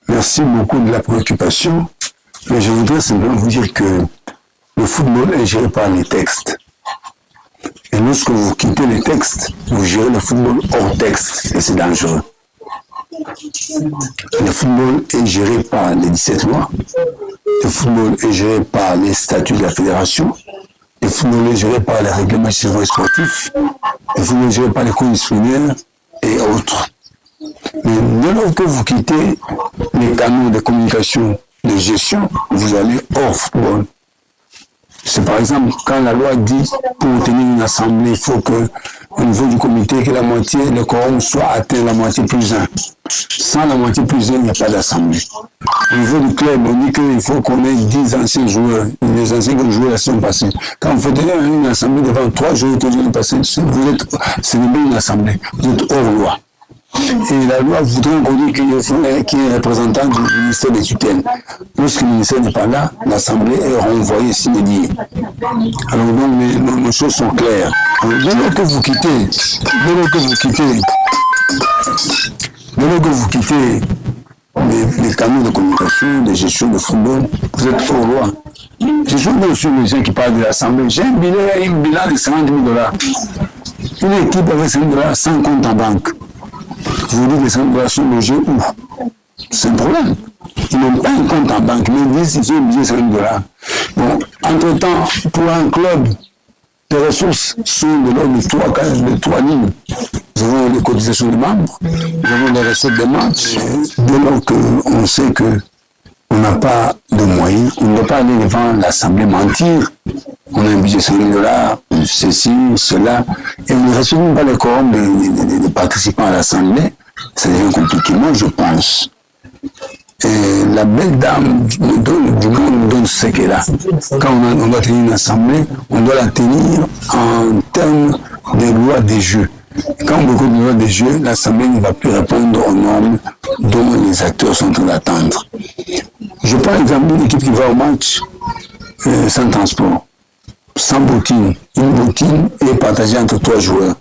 Merci beaucoup de la préoccupation. Mais je voudrais simplement vous dire que le football est géré par les textes. Et lorsque vous quittez les textes, vous gérez le football hors texte et c'est dangereux. Le football est géré par les 17 lois. Le football est géré par les statuts de la fédération. Le football est géré par les règlements sportifs. Le football est géré par les cours disciplinaires et autres. Mais dès lors que vous quittez les canaux de communication, de gestion, vous allez hors football. C'est par exemple quand la loi dit pour tenir une assemblée, il faut que au niveau du comité, que la moitié, le quorum soit atteint la moitié plus 1. Sans la moitié plus 1, il n'y a pas d'assemblée. Au niveau du club, on dit qu'il faut qu'on ait 10 anciens joueurs, les anciens qui ont joué la saison passée. Quand vous faites une assemblée devant 3 joueurs qui ont joué la saison passée, ce n'est pas une assemblée, vous êtes hors loi. Et la loi voudrait qu'on dise qu'il y ait un représentant du ministère des tutelles. Lorsque le ministère n'est pas là, l'Assemblée est renvoyée sine die. Alors donc, nos choses sont claires. Dès lors que vous quittez les canaux de communication, de gestion de football, vous êtes hors loi. Je suis aussi les gens qui parlent de l'Assemblée. J'ai un bilan de 50 000 $. Une équipe avec 50 000 $ sans compte en banque. Vous dites que les 50 $ sont logés où? C'est un problème. Ils n'ont pas un compte en banque, mais ils disent qu'ils ont obligé 50 $. Bon, entre-temps, pour un club, les ressources sont de l'ordre de 3 lignes. Nous avons les cotisations des membres, nous avons les recettes des matchs. Dès lors qu'on sait qu'on n'a pas de moyens, on ne doit pas aller devant l'Assemblée mentir. On a un budget de 50 000 $, ceci, cela, et on ne respecte même pas le quorum des participants à l'Assemblée. Ça devient compliqué. Moi, je pense. Et la belle dame du monde nous donne ce qu'elle a. Quand on doit tenir une assemblée, on doit la tenir en termes des lois des jeux. Et quand on beaucoup de lois des jeux, l'assemblée ne va plus répondre aux normes dont les acteurs sont en train d'attendre. Je prends l'exemple d'une équipe qui va au match sans transport, sans bottine. Une bottine est partagée entre 3 joueurs.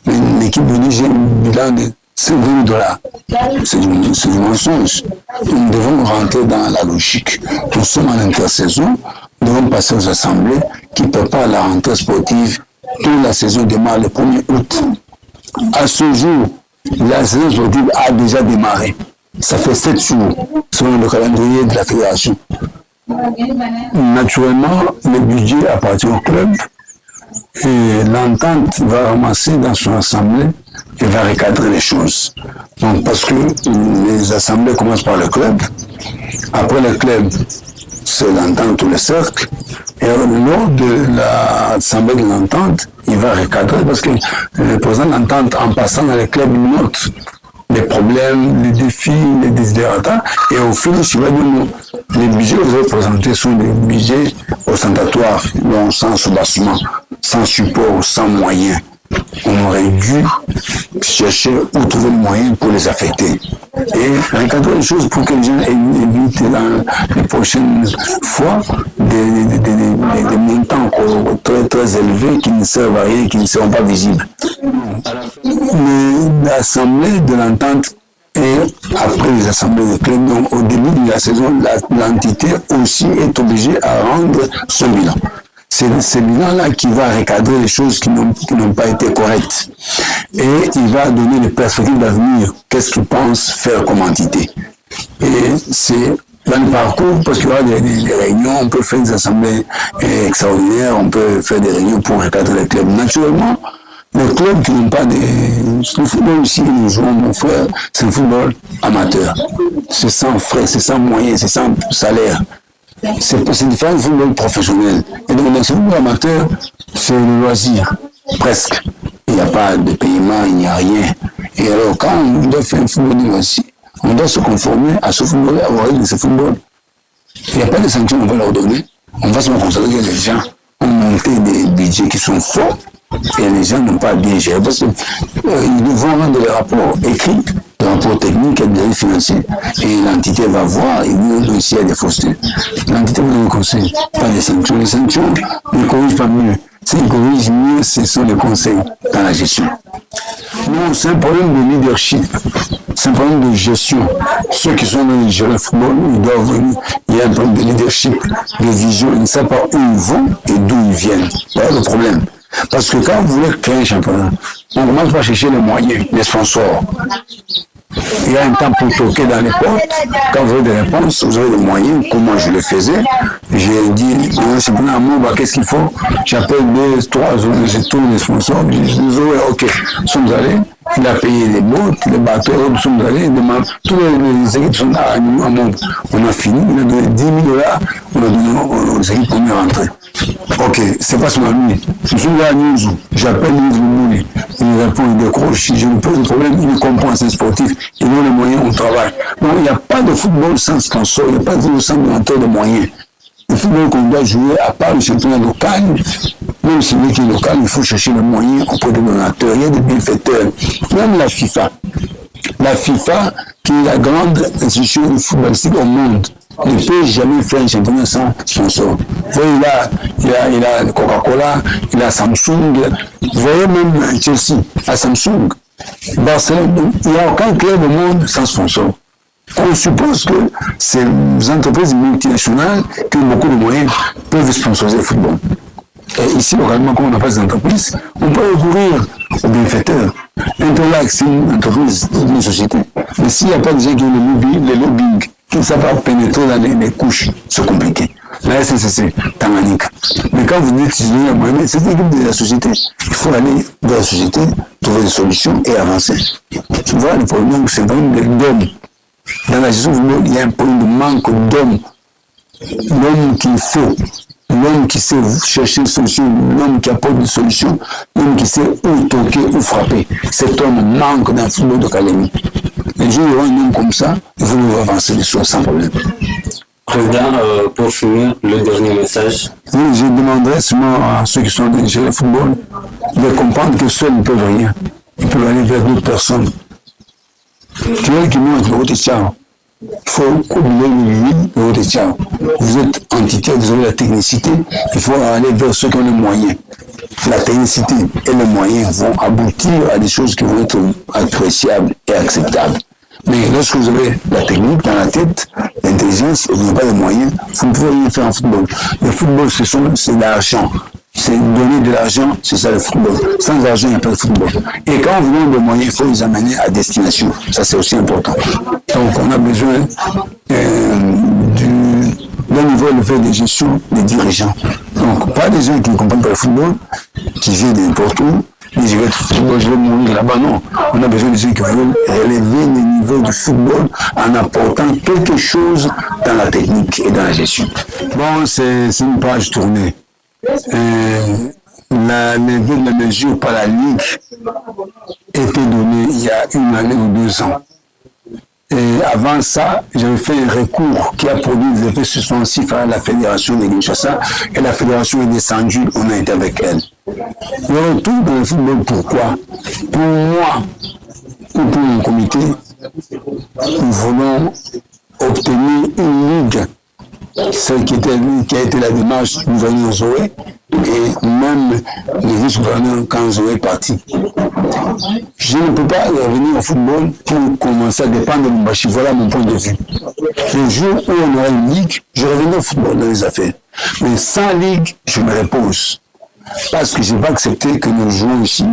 Mais l'équipe de Niger a un bilan de 50 000 $. C'est du mensonge. Nous devons rentrer dans la logique. Nous sommes en intersaison. Nous devons passer aux assemblées qui préparent la rentrée sportive. Toute la saison démarre le 1er août. À ce jour, la saison sportive a déjà démarré. Ça fait 7 jours, selon le calendrier de la fédération. Naturellement, le budget appartient au club et l'entente va ramasser dans son assemblée et va recadrer les choses. Donc, parce que les assemblées commencent par le club, après le club, c'est l'entente ou le cercle, et lors de l'assemblée de l'entente, il va recadrer parce que le président de l'entente, en passant dans le club, il note les problèmes, les défis, les désidératas, et au fil du chemin, les budgets que vous avez présentés sont des budgets ostentatoires, donc sans soubassement, sans support, sans moyens. On aurait dû chercher où trouver le moyen pour les affecter. Et recadrer les choses pour que les gens évitent dans les prochaines fois des montants très, très élevés qui ne servent à rien, qui ne seront pas visibles. L'assemblée de l'entente et après les assemblées de club, donc au début de la saison, l'entité aussi est obligée à rendre son bilan. C'est ce bilan-là qui va recadrer les choses qui n'ont pas été correctes. Et il va donner les perspectives d'avenir. Qu'est-ce qu'il pense faire comme entité? Et c'est dans le parcours, parce qu'il y aura des réunions, on peut faire des assemblées extraordinaires, on peut faire des réunions pour recadrer les clubs. Naturellement, les clubs qui n'ont pas le football ici, nous jouons, mon frère, c'est un football amateur. C'est sans frais, c'est sans moyens, c'est sans salaire. C'est différent du football professionnel. Et donc, dans ce football amateur, c'est le loisir, presque. Il n'y a pas de paiement, il n'y a rien. Et alors, quand on doit faire un football de loisir, on doit se conformer à ce football, à règles de ce football. Il n'y a pas de sanctions qu'on va leur donner. On va se constater que les gens ont monté des budgets qui sont forts et les gens n'ont pas bien géré. Parce qu'ils vont rendre des rapports écrits, des rapports techniques et des avis financiers. Et l'entité va voir, et nous aussi, il y a des faussetés. L'entité va nous conseiller, pas des sanctions. Les sanctions ne corrigent pas mieux. S'ils corrigent mieux, ce sont les conseils dans la gestion. Non, c'est un problème de leadership. C'est un problème de gestion. Ceux qui sont dans les gérer le football, ils doivent venir. Il y a un problème de leadership, de vision. Ils ne savent pas où ils vont et d'où ils viennent. Voilà le problème. Parce que quand vous voulez créer un championnat, on commence par chercher les moyens, les sponsors. Il y a un temps pour toquer dans les portes. Quand vous avez des réponses, vous avez des moyens. Comment je le faisais? J'ai dit, c'est bon, amour, qu'est-ce qu'il faut? J'appelle 2, 3, je tourne les sponsors. Je dis, ok, nous sommes allés. Il a payé les bottes, les bateaux, nous sommes allés. Tous les équipes sont à monde. On a fini, il a donné 10 000 $. On a donné aux équipes pour rentrer. Ok, c'est pas seulement lui. Je suis là à Newsou. J'appelle Newsou Mouli. Il répond, il décroche. Si je lui pose le problème, il comprend, c'est un sportif. Il a les moyens, on travaille. Non, il n'y a pas de football sans sponsor. Il n'y a pas de football sans donateur de moyens. Le football qu'on doit jouer, à part le championnat local, même celui qui est local, il faut chercher les moyens auprès des donateurs. Il y a des bienfaiteurs. Même la FIFA. La FIFA, qui est la grande institution footballistique au monde, ne peut jamais faire un championnat sans sponsor. Vous voyez, il a Coca-Cola, il a Samsung. Vous voyez même Chelsea, à Samsung. Barcelone, il n'y a aucun club au monde sans sponsor. On suppose que ces entreprises multinationales qui ont beaucoup de moyens peuvent sponsoriser le football. Et ici, localement, comme on n'a pas des entreprises, on peut recourir aux bienfaiteurs. Interlac, c'est une entreprise, une société. Mais s'il n'y a pas de gens qui ont les lobbying, qui ne savent pas pénétrer dans les couches, c'est compliqué. La SNCC, Tanganyika. Mais quand vous dites qu'ils ont les moyens, c'est l'équipe de la société. Il faut aller vers la société, trouver des solutions et avancer. Tu vois, le problème, c'est vraiment d'hommes. Dans la gestion du monde, il y a un problème de manque d'hommes. L'homme qu'il faut, l'homme qui sait chercher une solution, l'homme qui apporte des solutions, l'homme qui sait où toquer, où frapper. Cet homme manque dans le football d'académie. Les jours où il y aura un homme comme ça, il faut avancer les choses sans problème. Président, pour finir, le dernier message. Oui, je demanderais seulement à ceux qui sont dans le football de comprendre que seuls ne peuvent rien. Ils peuvent aller vers d'autres personnes. Tu vois qui montre le haut de Tchao. Il faut oublier le haut de Tchao. Vous êtes entité, vous avez la technicité, il faut aller vers ceux qui ont les moyens. La technicité et les moyens vont aboutir à des choses qui vont être appréciables et acceptables. Mais lorsque vous avez la technique dans la tête, l'intelligence, et vous n'avez pas les moyens, vous ne pouvez rien faire en football. Le football, c'est l'argent. C'est donner de l'argent, c'est ça le football. Sans argent, il n'y a pas de football. Et quand on vous donne des moyens, il faut les amener à destination. Ça, c'est aussi important. Donc, on a besoin d'un niveau élevé de gestion des dirigeants. Donc, pas des gens qui ne comprennent pas le football, qui viennent de n'importe où, mais je vais être football, je vais mourir là-bas. Non. On a besoin de gens qui veulent élever le niveau du football en apportant quelque chose dans la technique et dans la gestion. Bon, c'est une page tournée. La levée de la mesure par la Ligue était donnée il y a 1 année ou 2 ans. Et avant ça, j'avais fait un recours qui a produit des effets suspensifs à la fédération de Kinshasa et la fédération est descendue, on a été avec elle. Le retour dans le football, pourquoi? Pour moi ou pour mon comité, nous voulons obtenir une ligue. Celle qui a été la démarche du gouverneur Zoé et même le vice-gouverneur quand Zoé est parti. Je ne peux pas revenir au football pour commencer à dépendre de Lumbashi. Voilà mon point de vue. Le jour où on aura une ligue, je reviendrai au football dans les affaires. Mais sans ligue, je me repose. Parce que je n'ai pas accepté que nous jouons ici.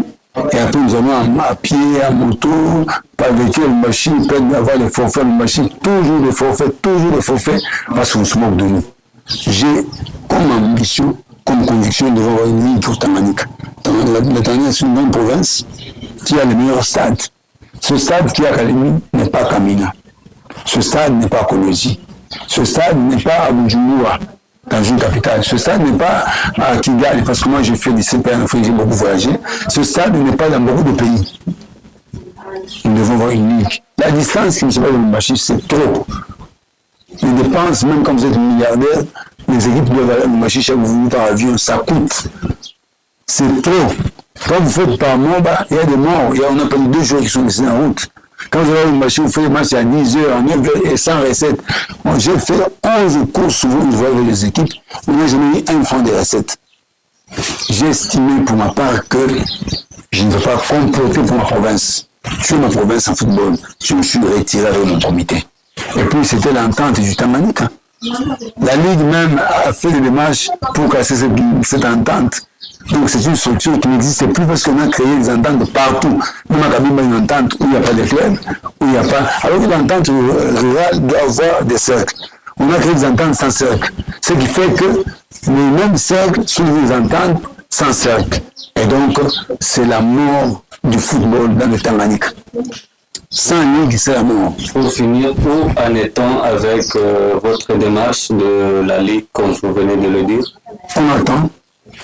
Et après, nous allons à pied, à moto, par véhicule, une machine, peut avoir les forfaits, une machine, toujours des forfaits, parce qu'on se moque de nous. J'ai comme ambition, comme conviction de voir une ligne pour Tanganyika. La Tanganyika, c'est une grande province qui a les meilleurs stades. Ce stade qui est à Kalemi n'est pas Kamina. Ce stade n'est pas Kolosi. Ce stade n'est pas à Bujumbura, dans une capitale. Ce stade n'est pas à Kigali, parce que moi j'ai fait 17 ans en Afrique, j'ai beaucoup voyagé. Ce stade n'est pas dans beaucoup de pays. Nous devons avoir une ligue. La distance qui me sépare de Lumbashi, c'est trop. Les dépenses, même quand vous êtes milliardaire, les équipes doivent aller à Lumbashi chaque jour par avion, ça coûte. C'est trop. Quand vous faites par mois, il y a des morts. On a perdu 2 jours qui sont laissés en route. Quand vous allez à Lumbashi, vous faites des matchs à 10 heures, à 9 heures et sans recette. Moi, j'ai fait 11 courses souvent, je vois avec les équipes, on n'a jamais eu 1 franc de recette. J'ai estimé pour ma part que Je ne veux pas comploter pour ma province. Sur ma province en football, je me suis retiré avec mon comité. Et puis c'était l'entente du Tanganyika. La Ligue même a fait des démarches pour casser cette entente. Donc c'est une structure qui n'existe plus parce qu'on a créé des ententes partout. Même à Kabimba, une entente où il n'y a pas de club, où il n'y a pas... Alors que l'entente rurale doit avoir des cercles. On a créé des ententes sans cercle. Ce qui fait que les mêmes cercles sont des ententes sans cercle. Et donc, c'est la mort du football dans le Tanganyika. Sans ligue, c'est la mort. Pour finir, où en est-on avec votre démarche de la Ligue, comme vous venez de le dire? On attend.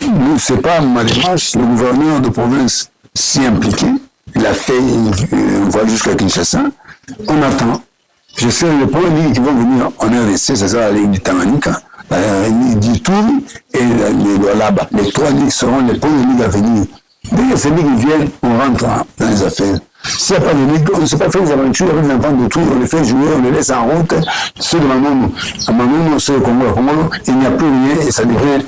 Nous, ce n'est pas ma démarche. Le gouverneur de province s'y impliqué. Il a fait un voyage jusqu'à Kinshasa. On attend. Je sais les premières ligues qui vont venir en RDC, c'est ça la Ligue du Tanganyika, la Ligue du Tour et le Lualaba. Les trois ligues seront les premières ligues à venir. Dès que ces ligues viennent, on rentre dans les affaires. S'il n'y a pas de ligue, on ne sait pas faire des aventures avec les enfants de tout, on les fait jouer, on les laisse en route. Ceux de Manono, à Manono, ceux de Congo, il n'y a plus rien et ça devrait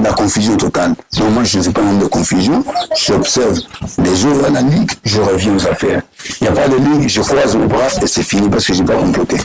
la confusion totale. Donc moi, je ne suis pas un homme de confusion. J'observe les jours à la ligue, je reviens aux affaires. Il n'y a pas de ligue, je croise mes bras et c'est fini parce que je n'ai pas comploté.